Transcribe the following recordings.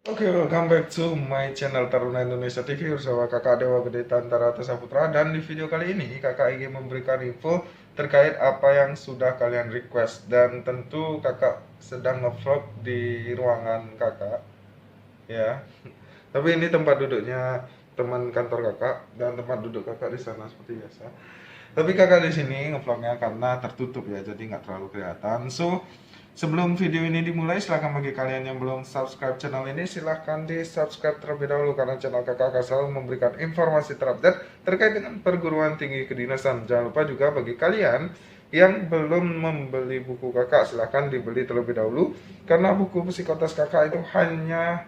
Oke, welcome back to my channel Taruna Indonesia TV bersama kakak Dewa Gede Tantara Tesaputra. Dan di video kali ini kakak ingin memberikan info terkait apa yang sudah kalian request. Dan tentu kakak sedang ngevlog di ruangan kakak, ya. Tapi ini tempat duduknya teman kantor kakak dan tempat duduk kakak di sana seperti biasa. Tapi kakak di sini ngevlognya karena tertutup ya, jadi nggak terlalu kelihatan. So, sebelum video ini dimulai, silahkan bagi kalian yang belum subscribe channel ini, silahkan di subscribe terlebih dahulu karena channel kakak akan selalu memberikan informasi terupdate terkait dengan perguruan tinggi kedinasan. Jangan lupa juga bagi kalian yang belum membeli buku kakak, silahkan dibeli terlebih dahulu karena buku psikotes kakak itu hanya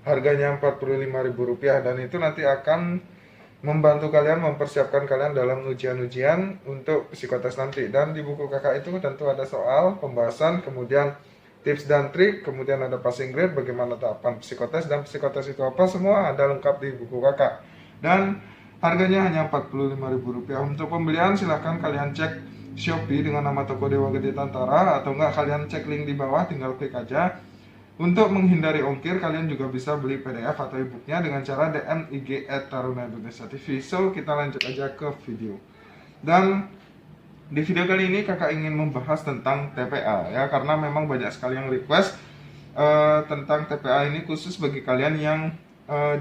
harganya Rp45.000 dan itu nanti akan membantu kalian, mempersiapkan kalian dalam ujian-ujian untuk psikotes nanti. Dan di buku kakak itu tentu ada soal, pembahasan, kemudian tips dan trik, kemudian ada passing grade, bagaimana tahapan psikotes, dan psikotes itu apa, semua ada lengkap di buku kakak. Dan harganya hanya Rp45.000. Untuk pembelian silahkan kalian cek Shopee dengan nama toko Dewa Gede Tantara, atau enggak kalian cek link di bawah, tinggal klik aja. Untuk menghindari ongkir, kalian juga bisa beli PDF atau e-booknya dengan cara DM IG @taruna_indonesia_tv. So, kita lanjut aja ke video. Dan di video kali ini kakak ingin membahas tentang TPA ya, karena memang banyak sekali yang request tentang TPA ini, khusus bagi kalian yang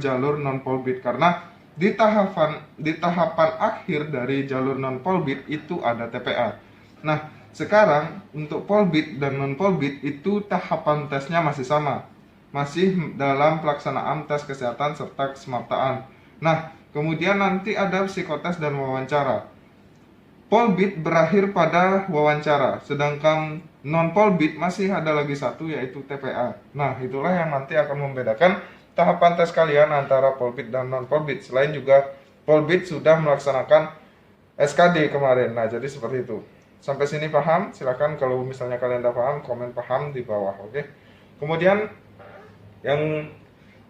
jalur non polbit, karena di tahapan akhir dari jalur non polbit itu ada TPA. Nah, sekarang untuk polbit dan non polbit itu tahapan tesnya masih sama, masih dalam pelaksanaan tes kesehatan serta kesemaptaan. Nah, kemudian nanti ada psikotes dan wawancara. Polbit berakhir pada wawancara, sedangkan non polbit masih ada lagi satu, yaitu TPA. Nah, itulah yang nanti akan membedakan tahapan tes kalian antara polbit dan non polbit. Selain juga polbit sudah melaksanakan SKD kemarin. Nah, jadi seperti itu. Sampai sini paham? Silahkan kalau misalnya kalian udah paham, komen paham di bawah, oke? Kemudian yang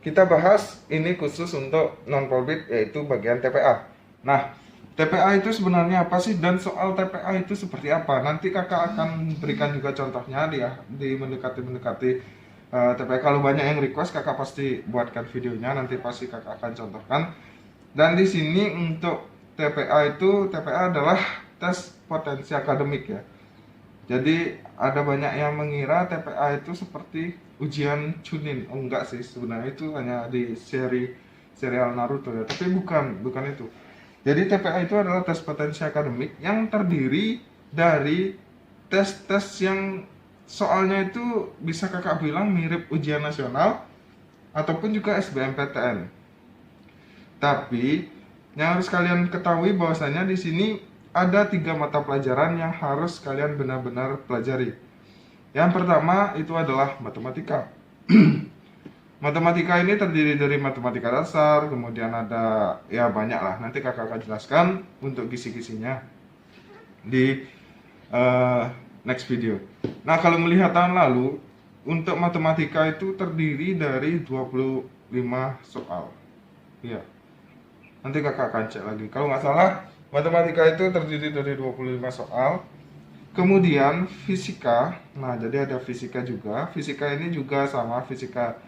kita bahas ini khusus untuk non polbit, yaitu bagian TPA. Nah, TPA itu sebenarnya apa sih, dan soal TPA itu seperti apa? Nanti kakak akan berikan juga contohnya di mendekati TPA. Kalau banyak yang request, kakak pasti buatkan videonya, nanti pasti kakak akan contohkan. Dan di sini untuk TPA adalah tes potensi akademik ya. Jadi ada banyak yang mengira TPA itu seperti ujian Chunin. Oh, enggak sih, sebenarnya itu hanya di serial Naruto ya. Tapi bukan itu. Jadi TPA itu adalah tes potensi akademik yang terdiri dari tes-tes yang soalnya itu bisa kakak bilang mirip ujian nasional ataupun juga SBMPTN. Tapi yang harus kalian ketahui bahwasanya di sini ada 3 mata pelajaran yang harus kalian benar-benar pelajari. Yang pertama itu adalah matematika. Matematika ini terdiri dari matematika dasar, kemudian ada ya banyak lah. Nanti kakak akan jelaskan untuk kisi-kisinya di next video. Nah, kalau melihat tahun lalu, untuk matematika itu terdiri dari 25 soal. Iya. Nanti kakak akan cek lagi. Kalau nggak salah, matematika itu terdiri dari 25 soal. Kemudian fisika, nah jadi ada fisika juga. Fisika ini juga sama, fisika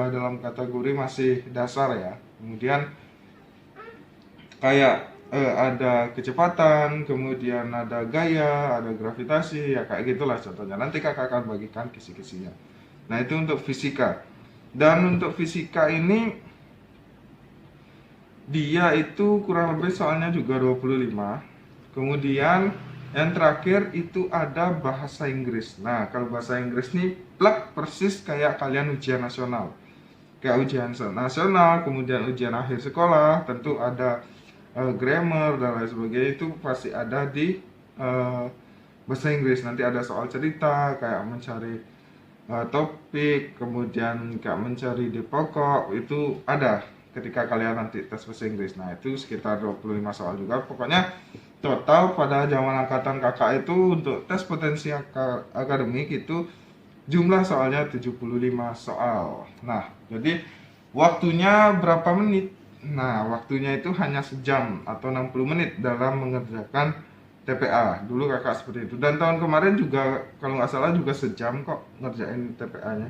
dalam kategori masih dasar ya. Kemudian kayak ada kecepatan, kemudian ada gaya, ada gravitasi, ya kayak gitulah contohnya. Nanti kakak akan bagikan kisi-kisinya. Nah, itu untuk fisika. Dan untuk fisika ini dia itu kurang lebih soalnya juga 25. Kemudian yang terakhir itu ada bahasa Inggris. Nah, kalau bahasa Inggris nih plek persis kayak kalian ujian nasional. Kayak ujian nasional, kemudian ujian akhir sekolah, tentu ada grammar dan lain sebagainya, itu pasti ada di bahasa Inggris. Nanti ada soal cerita, kayak mencari topik, kemudian kayak mencari di pokok, itu ada ketika kalian nanti tes bahasa Inggris. Nah, itu sekitar 25 soal juga. Pokoknya total pada zaman angkatan kakak itu untuk tes potensi akademik itu jumlah soalnya 75 soal. Nah, jadi waktunya berapa menit? Nah, waktunya itu hanya sejam atau 60 menit dalam mengerjakan TPA. Dulu kakak seperti itu. Dan tahun kemarin juga kalau nggak salah juga sejam kok ngerjain TPA-nya.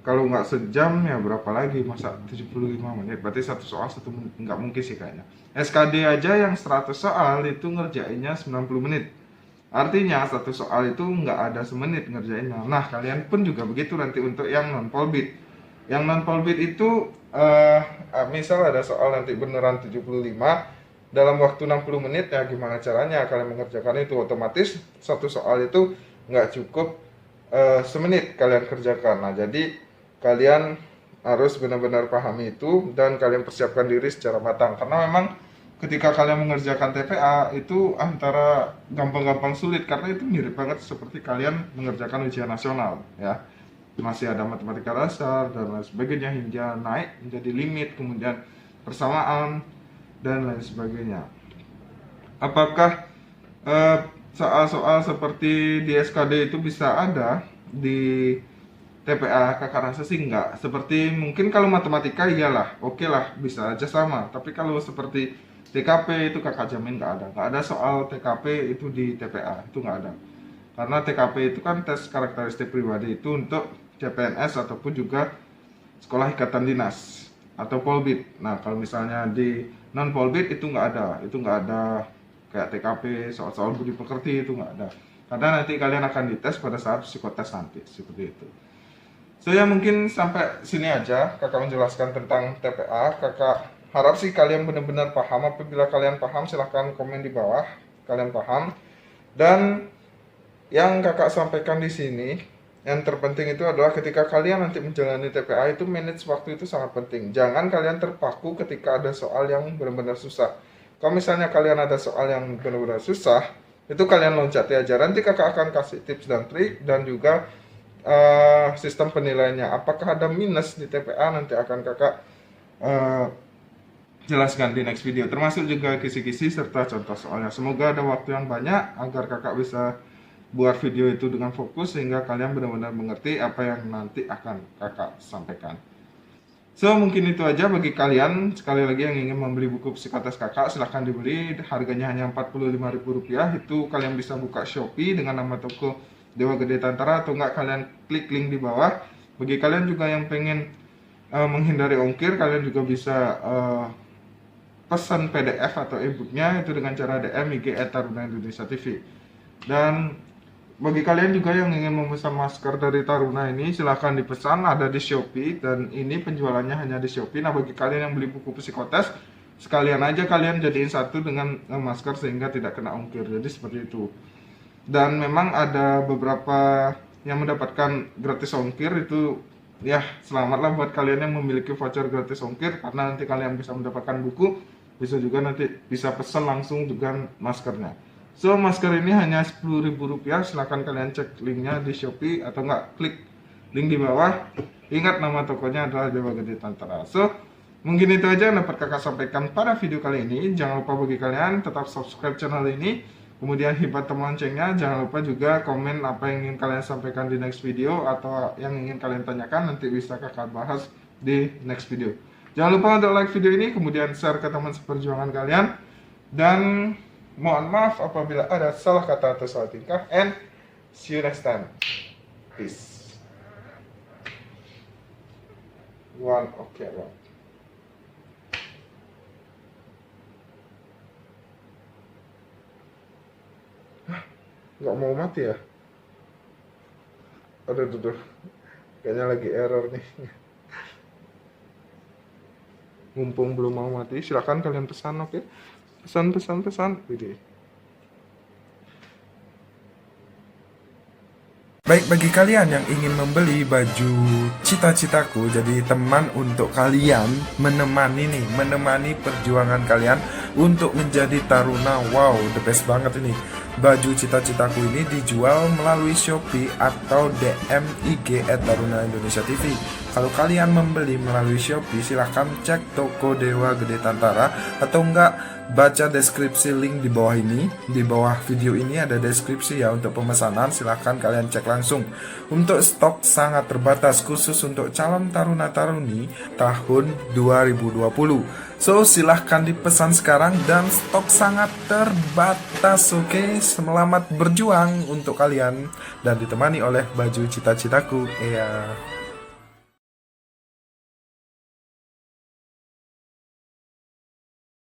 kalau nggak sejam ya berapa lagi, masa 75 menit, berarti satu soal 1 menit, nggak mungkin sih kayaknya. SKD aja yang 100 soal itu ngerjainnya 90 menit, artinya satu soal itu nggak ada semenit ngerjainnya. Nah kalian pun juga begitu nanti untuk yang non polbit. Yang non polbit itu misal ada soal nanti beneran 75 dalam waktu 60 menit, ya gimana caranya kalian mengerjakan itu? Otomatis satu soal itu nggak cukup semenit kalian kerjakan. Nah jadi kalian harus benar-benar pahami itu dan kalian persiapkan diri secara matang, karena memang ketika kalian mengerjakan TPA itu antara gampang-gampang sulit, karena itu mirip banget seperti kalian mengerjakan ujian nasional ya. Masih ada matematika dasar dan lain sebagainya hingga naik menjadi limit, kemudian persamaan dan lain sebagainya. Apakah soal-soal seperti di SKD itu bisa ada di TPA? Kakak rasa sih enggak. Seperti mungkin kalau matematika iyalah, oke lah, bisa aja sama. Tapi kalau seperti TKP itu kakak jamin nggak ada soal TKP itu di TPA, itu nggak ada. Karena TKP itu kan tes karakteristik pribadi, itu untuk CPNS ataupun juga sekolah ikatan dinas atau polbit. Nah kalau misalnya di non polbit itu nggak ada kayak TKP, soal-soal budi pekerti itu nggak ada. Karena nanti kalian akan dites pada saat psikotes nanti, seperti itu. So ya mungkin sampai sini aja kakak menjelaskan tentang TPA. Kakak harap sih kalian benar-benar paham. Apabila kalian paham silahkan komen di bawah kalian paham. Dan yang kakak sampaikan di sini, yang terpenting itu adalah ketika kalian nanti menjalani TPA itu manage waktu itu sangat penting. Jangan kalian terpaku ketika ada soal yang benar-benar susah. Kalau misalnya kalian ada soal yang benar-benar susah, itu kalian loncati aja. Nanti kakak akan kasih tips dan trik dan juga sistem penilaiannya. Apakah ada minus di TPA, nanti akan kakak jelaskan di next video. Termasuk juga kisi-kisi serta contoh soalnya. Semoga ada waktu yang banyak agar kakak bisa buat video itu dengan fokus sehingga kalian benar-benar mengerti apa yang nanti akan kakak sampaikan. So mungkin itu aja bagi kalian. Sekali lagi yang ingin membeli buku psikotes kakak silahkan dibeli, harganya hanya Rp45.000. Itu kalian bisa buka Shopee dengan nama toko Dewa Gede Tantara, atau enggak kalian klik link di bawah. Bagi kalian juga yang pengen menghindari ongkir, kalian juga bisa pesan PDF atau e-booknya itu dengan cara DM IG @taruna_indonesia_tv. Dan bagi kalian juga yang ingin memesan masker dari Taruna ini silahkan dipesan, ada di Shopee dan ini penjualannya hanya di Shopee. Nah bagi kalian yang beli buku psikotes sekalian aja kalian jadiin satu dengan masker sehingga tidak kena ongkir, jadi seperti itu. Dan memang ada beberapa yang mendapatkan gratis ongkir, itu ya selamatlah buat kalian yang memiliki voucher gratis ongkir, karena nanti kalian bisa mendapatkan buku, bisa juga nanti bisa pesan langsung dengan maskernya. So masker ini hanya Rp10.000, silahkan kalian cek linknya di Shopee atau enggak klik link di bawah. Ingat nama tokonya adalah Dewa Gede Tantara. So mungkin itu aja yang dapat kakak sampaikan pada video kali ini. Jangan lupa bagi kalian tetap subscribe channel ini, kemudian hibah tombol loncengnya. Jangan lupa juga komen apa yang ingin kalian sampaikan di next video atau yang ingin kalian tanyakan, nanti bisa kakak bahas di next video. Jangan lupa untuk like video ini, kemudian share ke teman seperjuangan kalian, dan mohon maaf apabila ada salah kata atau salah tingkah, and see you next time. Peace. One, okay, one. Hah? Nggak mau mati ya? Aduh. Kayaknya lagi error nih. Mumpung belum mau mati, silakan kalian pesan, oke? Pesan. Widih. Baik, bagi kalian yang ingin membeli baju cita-citaku, jadi teman untuk kalian menemani perjuangan kalian untuk menjadi Taruna. Wow, the best banget ini. Baju cita-citaku ini dijual melalui Shopee atau DM IG @taruna_indonesia_tv. Kalau kalian membeli melalui Shopee, silahkan cek toko Dewa Gede Tantara, atau enggak baca deskripsi link di bawah ini. Di bawah video ini ada deskripsi ya untuk pemesanan, silahkan kalian cek langsung. Untuk stok sangat terbatas khusus untuk calon taruna-taruni tahun 2020. So silahkan dipesan sekarang dan stok sangat terbatas, oke? Selamat berjuang untuk kalian dan ditemani oleh baju cita-citaku. Iya.